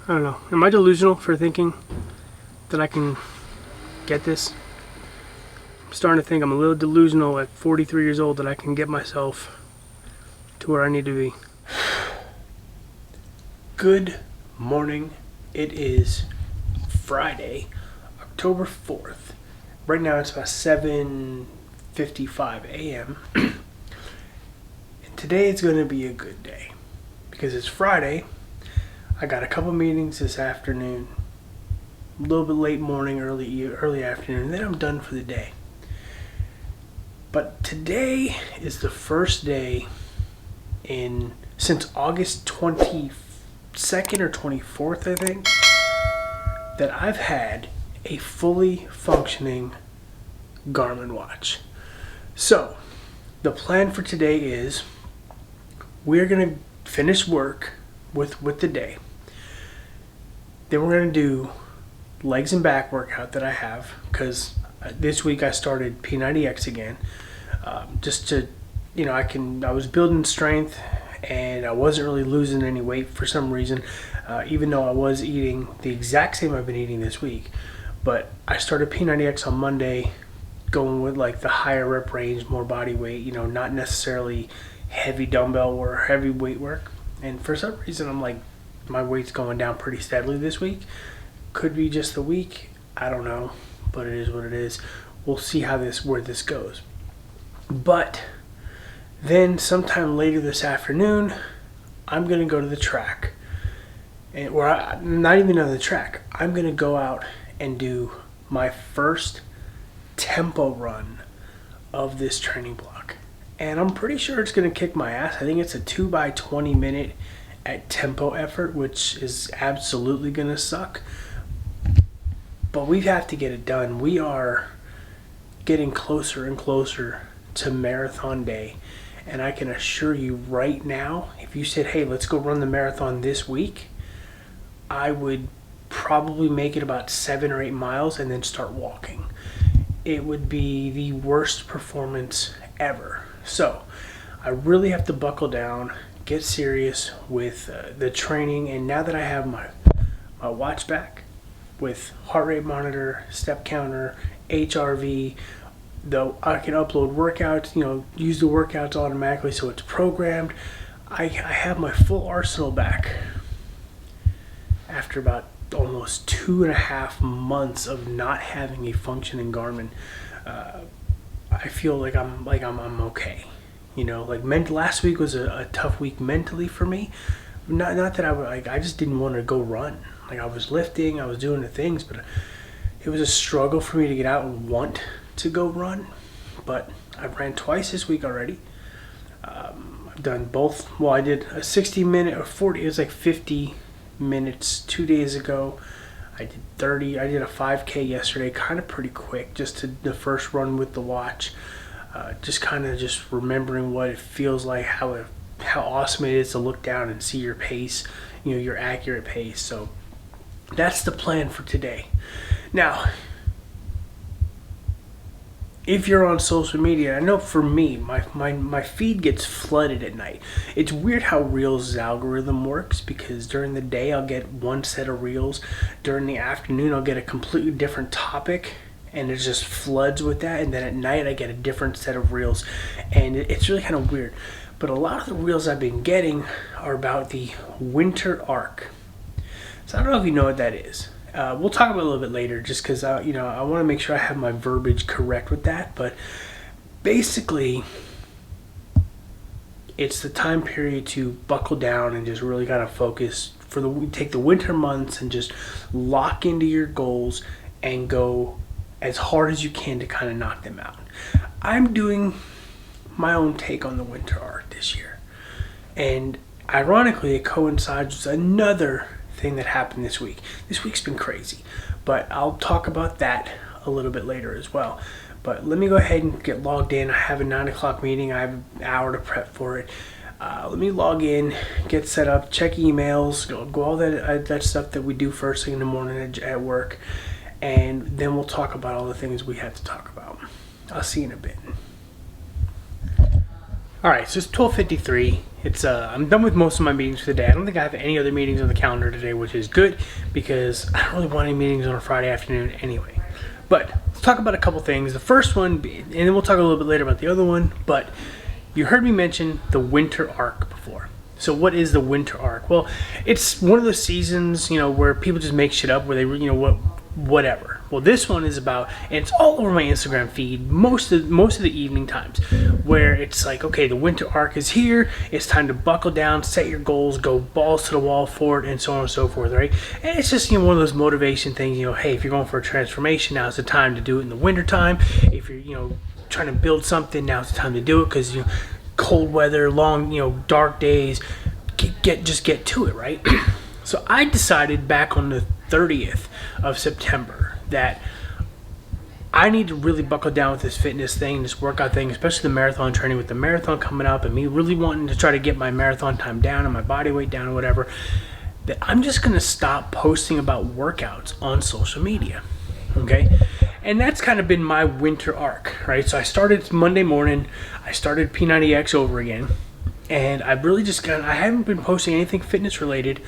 I don't know. Am I delusional for thinking that I can get this? I'm starting to think I'm a little delusional at 43 years old that I can get myself to where I need to be. Good morning. It is Friday, October 4th. Right now it's about 7:55 a.m. And today is going to be a good day because it's Friday. I got a couple meetings this afternoon, a little bit late morning, early afternoon, and then I'm done for the day. But today is the first day since August 22nd or 24th, I think, that I've had a fully functioning Garmin watch. So the plan for today is we're going to finish work with the day. Then we're going to do legs and back workout that I have, because this week I started P90X again, just to, I was building strength and I wasn't really losing any weight for some reason, even though I was eating the exact same I've been eating this week. But I started P90X on Monday, going with like the higher rep range, more body weight, not necessarily heavy dumbbell or heavy weight work. And for some reason I'm like, my weight's going down pretty steadily this week. Could be just the week, I don't know, but it is what it is. We'll see where this goes. But then sometime later this afternoon, I'm gonna go to the track, not even on the track. I'm gonna go out and do my first tempo run of this training block, and I'm pretty sure it's gonna kick my ass. I think it's a 2x20 minute at tempo effort, which is absolutely gonna suck, but we have to get it done. We are getting closer and closer to marathon day, and I can assure you right now, if you said, hey, let's go run the marathon this week, I would probably make it about 7 or 8 miles and then start walking. It would be the worst performance ever. So I really have to buckle down, get serious with the training. And now that I have my watch back with heart rate monitor, step counter, HRV, though I can upload workouts, use the workouts automatically so it's programmed. I have my full arsenal back after about almost 2.5 months of not having a functioning Garmin. I feel like I'm okay. Last week was a tough week mentally for me. Not that I just didn't want to go run. I was lifting, I was doing the things, but it was a struggle for me to get out and want to go run. But I ran twice this week already. I've done both. Well, I did a 60-minute or 40. It was like 50 minutes 2 days ago. I did 30. I did a 5K yesterday, kind of pretty quick, just the first run with the watch. Just remembering what it feels like, how awesome it is to look down and see your pace, your accurate pace. So that's the plan for today. Now, if you're on social media, I know for me, my feed gets flooded at night. It's weird how Reels' algorithm works, because during the day I'll get one set of Reels. During the afternoon I'll get a completely different topic, and it just floods with that. And then at night I get a different set of Reels, and it's really kind of weird. But a lot of the Reels I've been getting are about the winter arc. So I don't know if you know what that is. We'll talk about it a little bit later, just because I want to make sure I have my verbiage correct with that. But basically, it's the time period to buckle down and just really kind of focus take the winter months and just lock into your goals and go as hard as you can to kind of knock them out. I'm doing my own take on the winter arc this year, and ironically, it coincides with another thing that happened this week. This week's been crazy, but I'll talk about that a little bit later as well. But let me go ahead and get logged in. I have a 9 o'clock meeting. I have an hour to prep for it. Let me log in, get set up, check emails, go all that stuff that we do first thing in the morning at work, and then we'll talk about all the things we have to talk about. I'll see you in a bit. All right, so it's 12:53. It's I'm done with most of my meetings for the day. I don't think I have any other meetings on the calendar today, which is good because I don't really want any meetings on a Friday afternoon anyway. But let's talk about a couple things. The first one, and then we'll talk a little bit later about the other one, but you heard me mention the winter arc before. So what is the winter arc? Well, it's one of those seasons, where people just make shit up, where they, whatever. Well, this one is about, and it's all over my Instagram feed most of the evening times, where it's like, okay, the winter arc is here. It's time to buckle down, set your goals, go balls to the wall for it, and so on and so forth, right? And it's just, one of those motivation things, hey, if you're going for a transformation, now's the time to do it in the winter time. If you're, trying to build something, now's the time to do it because, cold weather, long, dark days, just get to it, right? So I decided back on the 30th of September that I need to really buckle down with this fitness thing, this workout thing, especially the marathon training, with the marathon coming up and me really wanting to try to get my marathon time down and my body weight down or whatever, that I'm just going to stop posting about workouts on social media, okay? And that's kind of been my winter arc, right? So I started Monday morning, I started P90X over again, and I've really I haven't been posting anything fitness related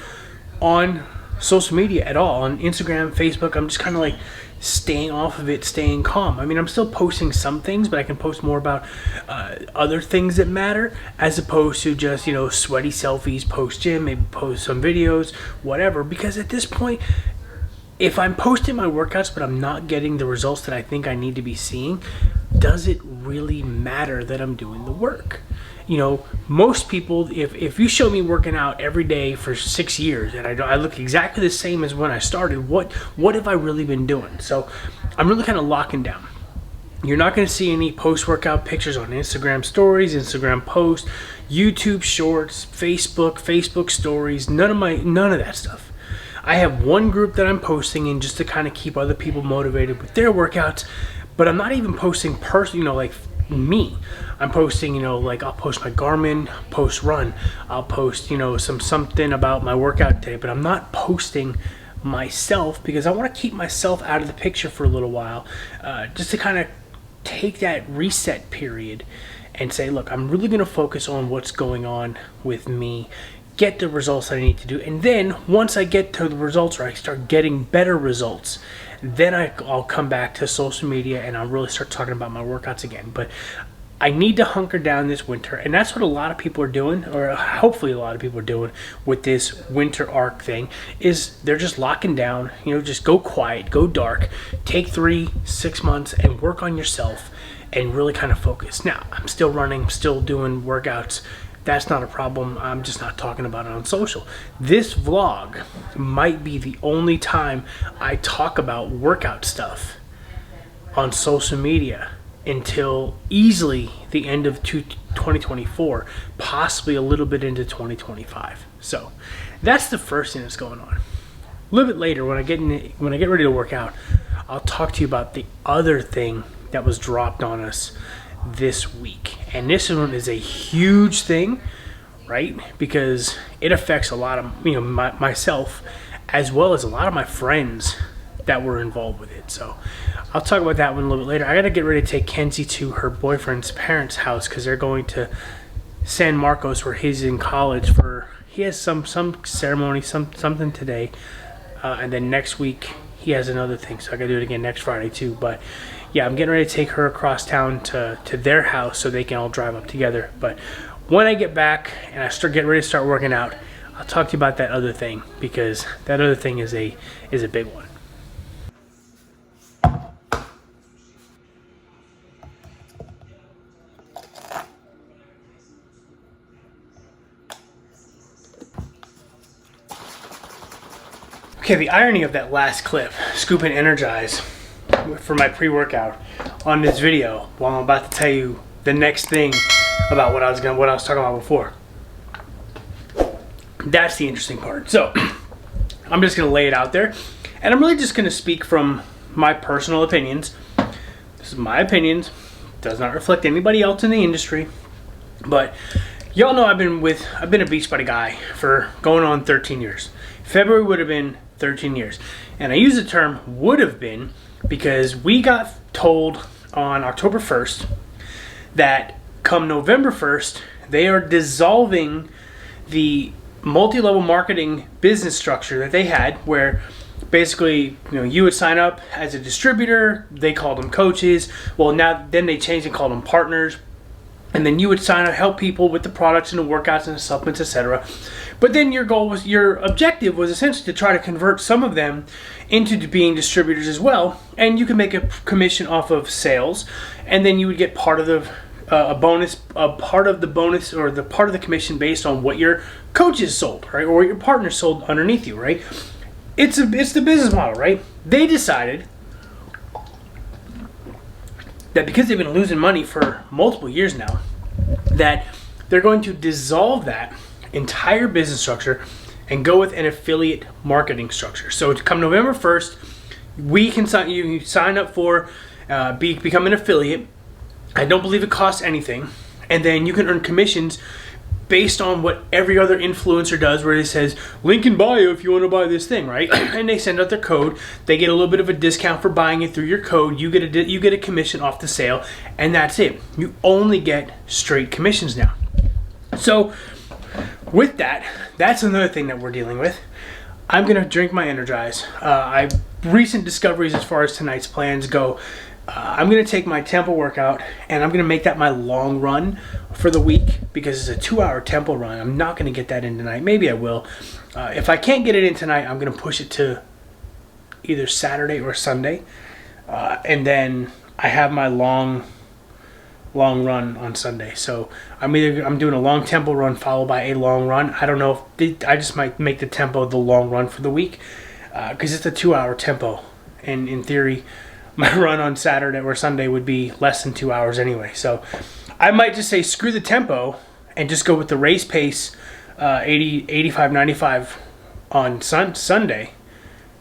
on social media at all, on Instagram, Facebook. I'm just kind of like staying off of it, staying calm. I mean, I'm still posting some things, but I can post more about other things that matter, as opposed to just, sweaty selfies post-gym, maybe post some videos, whatever, because at this point, if I'm posting my workouts but I'm not getting the results that I think I need to be seeing, does it really matter that I'm doing the work? Most people, if you show me working out every day for 6 years and I look exactly the same as when I started, what have I really been doing? So I'm really kind of locking down. You're not going to see any post-workout pictures on Instagram stories, Instagram posts, YouTube shorts, Facebook stories, none of that stuff. I have one group that I'm posting in just to kind of keep other people motivated with their workouts, but I'm not even posting like me. I'm posting, like I'll post my Garmin post run. I'll post, something about my workout day, but I'm not posting myself because I want to keep myself out of the picture for a little while, just to kind of take that reset period and say, look, I'm really going to focus on what's going on with me, get the results I need to do, and then once I get to the results, or I start getting better results, then I'll come back to social media and I'll really start talking about my workouts again. But I need to hunker down this winter, and that's what a lot of people are doing, or hopefully a lot of people are doing with this winter arc thing, is they're just locking down, just go quiet, go dark, take 3-6 months and work on yourself and really kind of focus. Now, I'm still running, still doing workouts. That's not a problem. I'm just not talking about it on social. This vlog might be the only time I talk about workout stuff on social media until easily the end of 2024, possibly a little bit into 2025. So that's the first thing that's going on. A little bit later, when I get ready to work out, I'll talk to you about the other thing that was dropped on us this week. And this one is a huge thing, right? Because it affects a lot of, myself, as well as a lot of my friends that were involved with it. So I'll talk about that one a little bit later. I got to get ready to take Kenzie to her boyfriend's parents' house because they're going to San Marcos, where he's in college, he has some ceremony, something today, and then next week he has another thing, so I got to do it again next Friday too. But yeah, I'm getting ready to take her across town to their house so they can all drive up together. But when I get back and I get ready to start working out, I'll talk to you about that other thing, because that other thing is a big one. Okay, the irony of that last clip, Scoop and Energize, for my pre-workout on this video, while I'm about to tell you the next thing about what I was talking about before. That's the interesting part. So I'm just gonna lay it out there, and I'm really just gonna speak from my personal opinions. This is my opinions, does not reflect anybody else in the industry, but y'all know I've been a Beachbody guy for going on 13 years. February would have been 13 years. And I use the term would have been because we got told on October 1st that come November 1st They are dissolving the multi-level marketing business structure that they had, where basically, you would sign up as a distributor. They called them coaches. Well, then they changed and called them partners. And then you would sign up, help people with the products and the workouts and the supplements, etc. But then your objective was essentially to try to convert some of them into being distributors as well. And you can make a commission off of sales, and then you would get part of the part of the commission based on what your coaches sold, right, or what your partners sold underneath you, right? It's the business model, right? They decided that because they've been losing money for multiple years now, that they're going to dissolve that entire business structure and go with an affiliate marketing structure. So to come November 1st, you sign up for become an affiliate. I don't believe it costs anything, and then you can earn commissions based on what every other influencer does, where it says link in bio if you want to buy this thing, right? And they send out their code. They get a little bit of a discount for buying it through your code. You get a commission off the sale, and that's it. You only get straight commissions now. So with that, that's another thing that we're dealing with. I'm gonna drink my Energize. Recent discoveries as far as tonight's plans go. I'm going to take my tempo workout and I'm going to make that my long run for the week, because it's a 2-hour tempo run. I'm not going to get that in tonight. Maybe I will. If I can't get it in tonight, I'm going to push it to either Saturday or Sunday. And then I have my long run on Sunday. So I'm doing a long tempo run followed by a long run. I don't know if I just might make the tempo the long run for the week, because it's a 2-hour tempo. And in theory, my run on Saturday or Sunday would be less than 2 hours anyway. So I might just say screw the tempo and just go with the race pace, 80, 85, 95 on Sunday,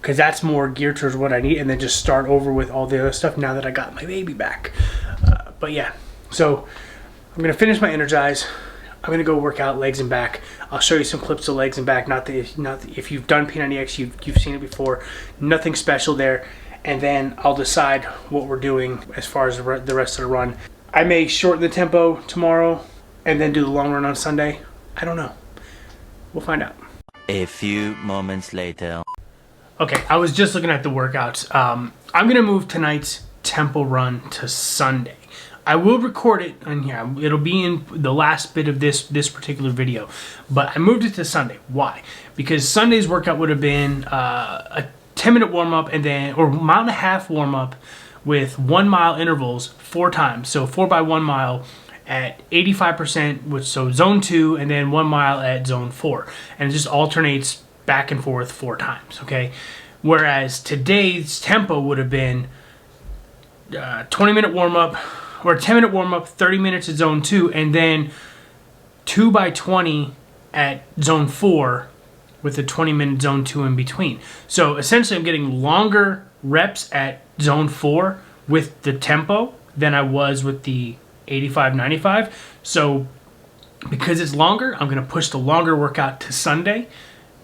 because that's more geared towards what I need, and then just start over with all the other stuff now that I got my baby back. But yeah, so I'm going to finish my Energize. I'm going to go work out legs and back. I'll show you some clips of legs and back. Not if you've done P90X, you've seen it before. Nothing special there. And then I'll decide what we're doing as far as the rest of the run. I may shorten the tempo tomorrow and then do the long run on Sunday. I don't know. We'll find out. A few moments later. Okay, I was just looking at the workouts. I'm going to move tonight's tempo run to Sunday. I will record it on here. It'll be in the last bit of this particular video. But I moved it to Sunday. Why? Because Sunday's workout would have been a 10-minute warm-up or mile and a half warm-up with 1 mile intervals 4 times. So 4 by 1 mile at 85%, so zone 2, and then 1 mile at zone 4. And it just alternates back and forth 4 times, okay? Whereas today's tempo would have been 20-minute warm-up, or 10-minute warm-up, 30 minutes at zone 2, and then 2 by 20 at zone 4, with the 20-minute zone 2 in between. So essentially I'm getting longer reps at zone 4 with the tempo than I was with the 85-95. So because it's longer, I'm going to push the longer workout to Sunday.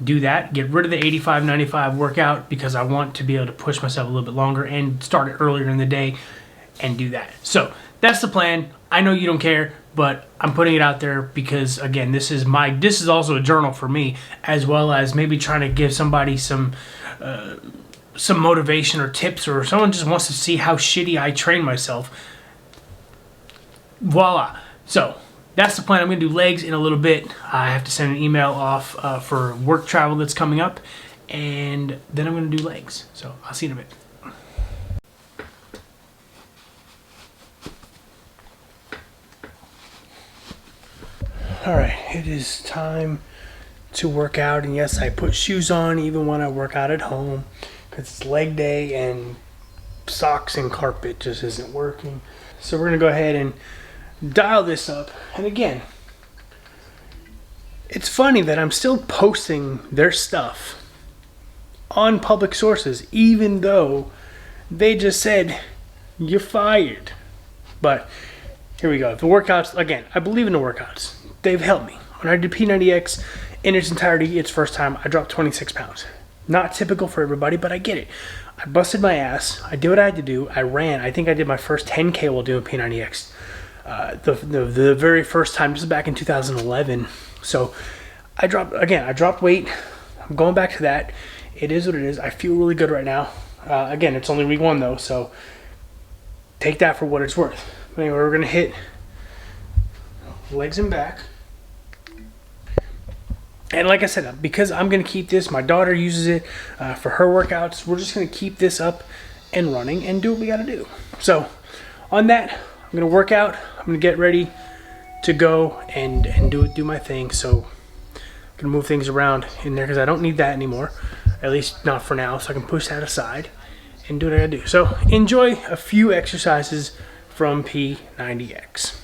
Do that. Get rid of the 85-95 workout, because I want to be able to push myself a little bit longer and start it earlier in the day and do that. So that's the plan. I know you don't care, but I'm putting it out there because, again, this is also a journal for me, as well as maybe trying to give somebody some motivation or tips, or someone just wants to see how shitty I train myself. Voila. So that's the plan. I'm going to do legs in a little bit. I have to send an email off for work travel that's coming up, and then I'm going to do legs. So I'll see you in a bit. All right, it is time to work out, and yes, I put shoes on even when I work out at home, because it's leg day and socks and carpet just isn't working. So we're gonna go ahead and dial this up. And again, it's funny that I'm still posting their stuff on public sources, even though they just said you're fired. But here we go. The workouts, again, I believe in the workouts. They've helped me. When I did P90X in its entirety, its first time, I dropped 26 pounds. Not typical for everybody, but I get it. I busted my ass. I did what I had to do. I ran. I think I did my first 10K while doing P90X. the very first time. This is back in 2011. So I dropped weight. I'm going back to that. It is what it is. I feel really good right now. Again, it's only week 1 though, so take that for what it's worth. Anyway, we're gonna hit legs and back. And like I said, because I'm going to keep this, my daughter uses it for her workouts. We're just going to keep this up and running and do what we got to do. So on that, I'm going to work out. I'm going to get ready to go and do my thing. So I'm going to move things around in there because I don't need that anymore, at least not for now. So I can push that aside and do what I got to do. So enjoy a few exercises from P90X.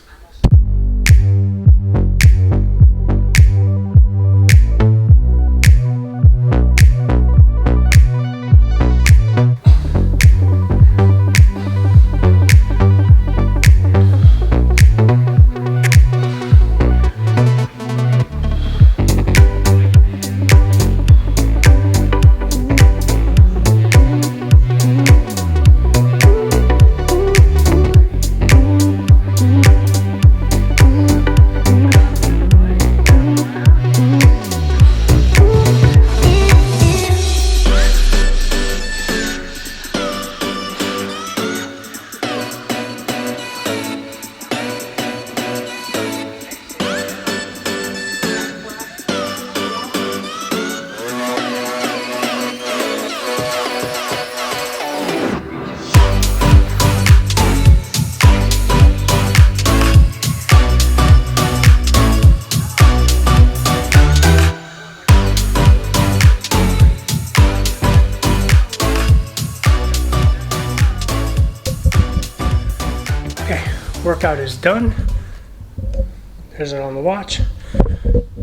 Workout is done. There's it on the watch.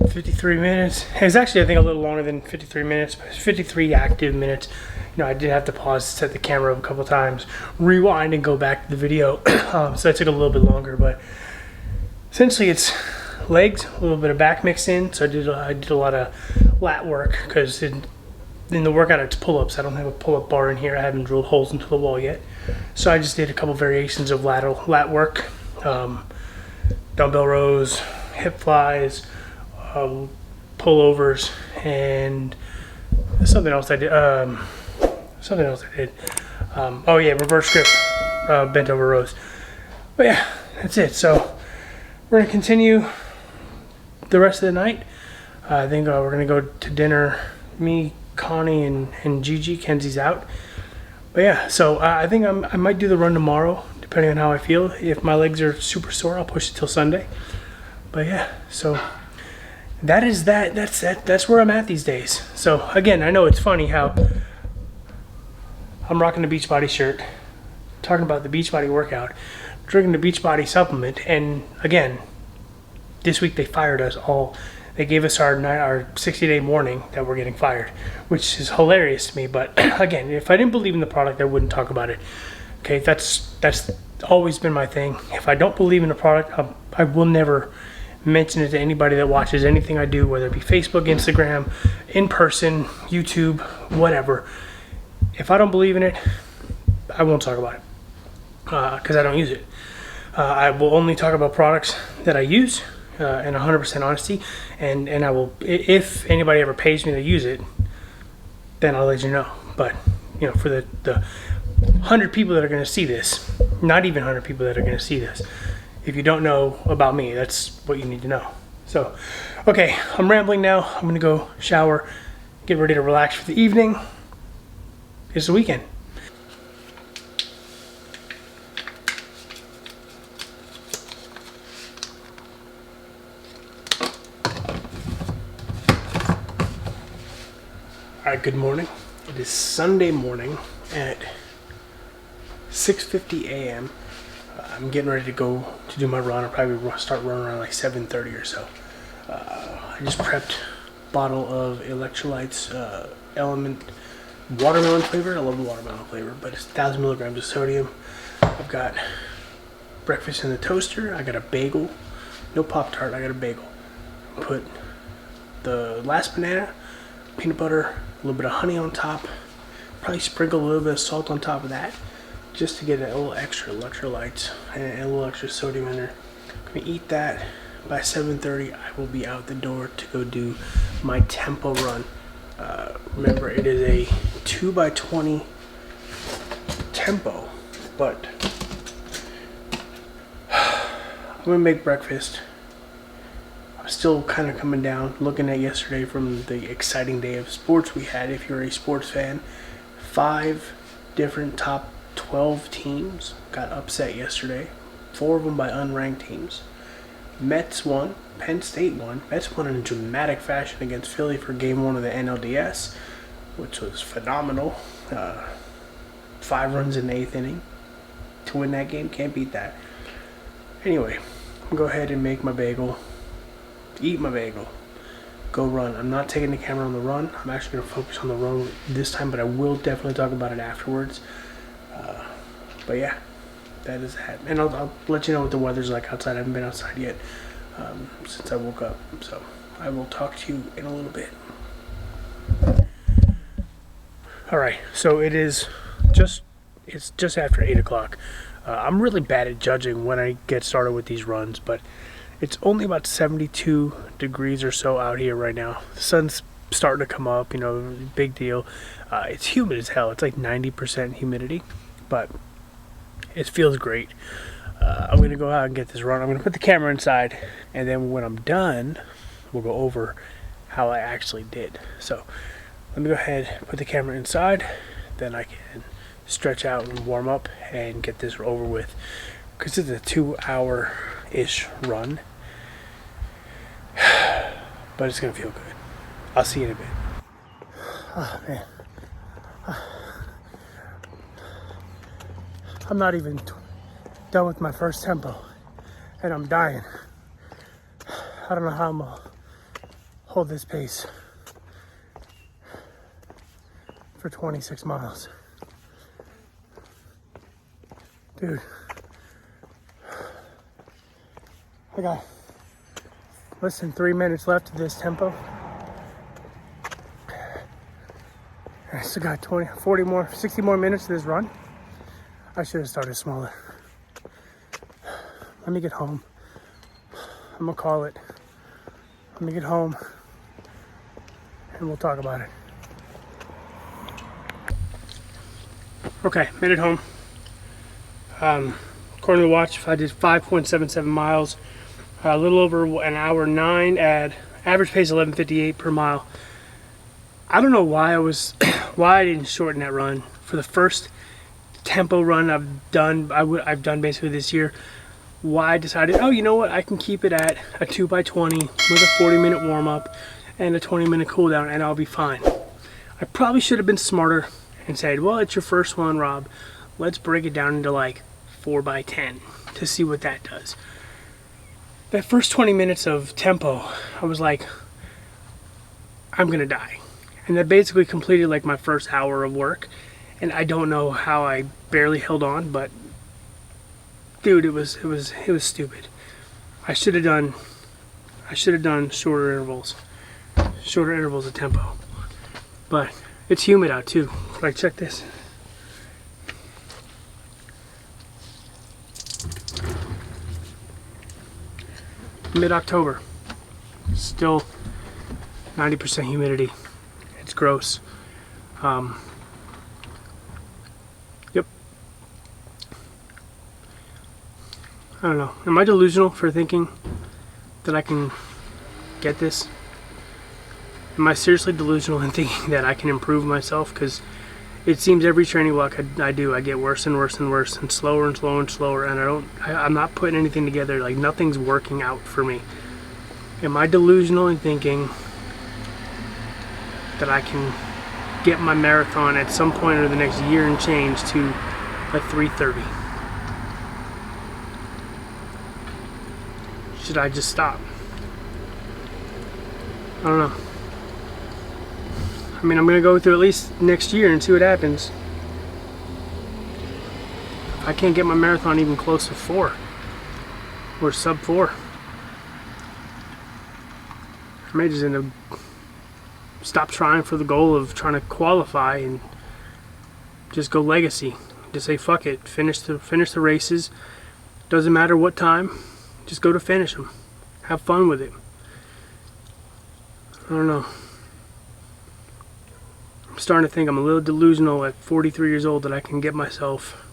53 minutes. It's actually, I think, a little longer than 53 minutes, but it's 53 active minutes. You know, I did have to pause, set the camera up a couple times, rewind, and go back to the video. So that took a little bit longer, but essentially it's legs, a little bit of back mixed in. So I did a lot of lat work because in the workout it's pull-ups. I don't have a pull-up bar in here. I haven't drilled holes into the wall yet. So I just did a couple variations of lat work, dumbbell rows, hip flies, pullovers, and something else I did. Oh yeah, reverse grip, bent over rows. But yeah, that's it. So we're gonna continue the rest of the night. I think we're gonna go to dinner. Me, Connie, and Gigi. Kenzie's out. But yeah, so I think I might do the run tomorrow, depending on how I feel. If my legs are super sore, I'll push it till Sunday. But yeah, so that is that. That's where I'm at these days. So again, I know it's funny how I'm rocking the Beachbody shirt, talking about the Beachbody workout, drinking the Beachbody supplement, and again, this week they fired us all. They gave us our 60-day warning that we're getting fired, which is hilarious to me. But again, if I didn't believe in the product, I wouldn't talk about it. Okay, that's always been my thing. If I don't believe in the product, I will never mention it to anybody that watches anything I do, whether it be Facebook, Instagram, in person, YouTube, whatever. If I don't believe in it, I won't talk about it because I don't use it. I will only talk about products that I use. And 100% honesty, and I will, if anybody ever pays me to use it, then I'll let you know. But you know, for the 100 people that are going to see this, not even 100 people that are going to see this, if you don't know about me, that's what you need to know. So okay, I'm rambling now. I'm going to go shower, get ready to relax for the evening. It's the weekend. Alright, good morning. It is Sunday morning at 6:50 a.m. I'm getting ready to go to do my run. I'll probably start running around like 7:30 or so. I just prepped a bottle of electrolytes, Element watermelon flavor. I love the watermelon flavor, but it's 1,000 milligrams of sodium. I've got breakfast in the toaster. I got a bagel. No Pop-Tart, I got a bagel. Put the last banana, peanut butter, a little bit of honey on top, probably sprinkle a little bit of salt on top of that, just to get a little extra electrolytes and a little extra sodium in there. gonna eat that. By 7:30, I will be out the door to go do my tempo run. Remember, it is a 2x20 tempo, but I'm gonna make breakfast. I'm still kind of coming down, looking at yesterday from the exciting day of sports we had. If you're a sports fan, 5 different top 12 teams got upset yesterday. 4 of them by unranked teams. Mets won, Penn State won. Mets won in dramatic fashion against Philly for Game 1 of the NLDS, which was phenomenal. 5 runs in the 8th inning to win that game. Can't beat that. Anyway, I'll go ahead and make my bagel, eat my bagel, go run. I'm not taking the camera on the run. I'm actually going to focus on the run this time, but I will definitely talk about it afterwards. But yeah, that is that. And I'll let you know what the weather's like outside. I haven't been outside yet since I woke up. So I will talk to you in a little bit. Alright, so it's just after 8 o'clock. I'm really bad at judging when I get started with these runs, but it's only about 72 degrees or so out here right now. The sun's starting to come up, big deal. It's humid as hell. It's like 90% humidity, but it feels great. I'm going to go out and get this run. I'm going to put the camera inside, and then when I'm done, we'll go over how I actually did. So let me go ahead, put the camera inside, then I can stretch out and warm up and get this over with, because it's a 2-hour-ish run. But it's going to feel good. I'll see you in a bit. Oh, man. I'm not even done with my first tempo, and I'm dying. I don't know how I'm gonna hold this pace for 26 miles. Dude, I got less than 3 minutes left of this tempo. I still got 60 more minutes of this run. I should have started smaller. Let me get home. I'm gonna call it. Let me get home and we'll talk about it. Okay, made it home. According to the watch, I did 5.77 miles, a little over an hour 9 at average pace 11:58 per mile. I don't know why I didn't shorten that run. For the first tempo run I've done basically this year, why I decided, oh, you know what, I can keep it at a 2x20 with a 40-minute warm-up and a 20-minute cool down, and I'll be fine. I probably should have been smarter and said, well, it's your first one, Rob. Let's break it down into like 4x10 to see what that does. That first 20 minutes of tempo, I was like, I'm gonna die. And that basically completed like my first hour of work. And I don't know how I barely held on, but dude, it was stupid. I should have done shorter intervals of tempo. But it's humid out too. Like, check this. Mid-October, still 90% humidity. It's gross. Yep. I don't know. Am I delusional for thinking that I can get this? Am I seriously delusional in thinking that I can improve myself? Because it seems every training walk I do, I get worse and worse and worse and slower and slower and slower, and I'm not putting anything together. Like, nothing's working out for me. Am I delusional in thinking that I can get my marathon at some point over the next year and change to a 3:30? Should I just stop? I don't know. I mean, I'm going to go through at least next year and see what happens. If I can't get my marathon even close to 4 or sub 4, I may just end up stop trying for the goal of trying to qualify and just go legacy. Just say fuck it. Finish the races. Doesn't matter what time. Just go to finish them. Have fun with it. I don't know. I'm starting to think I'm a little delusional at 43 years old that I can get myself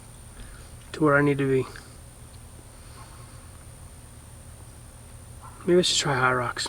to where I need to be. Maybe let's just try high rocks.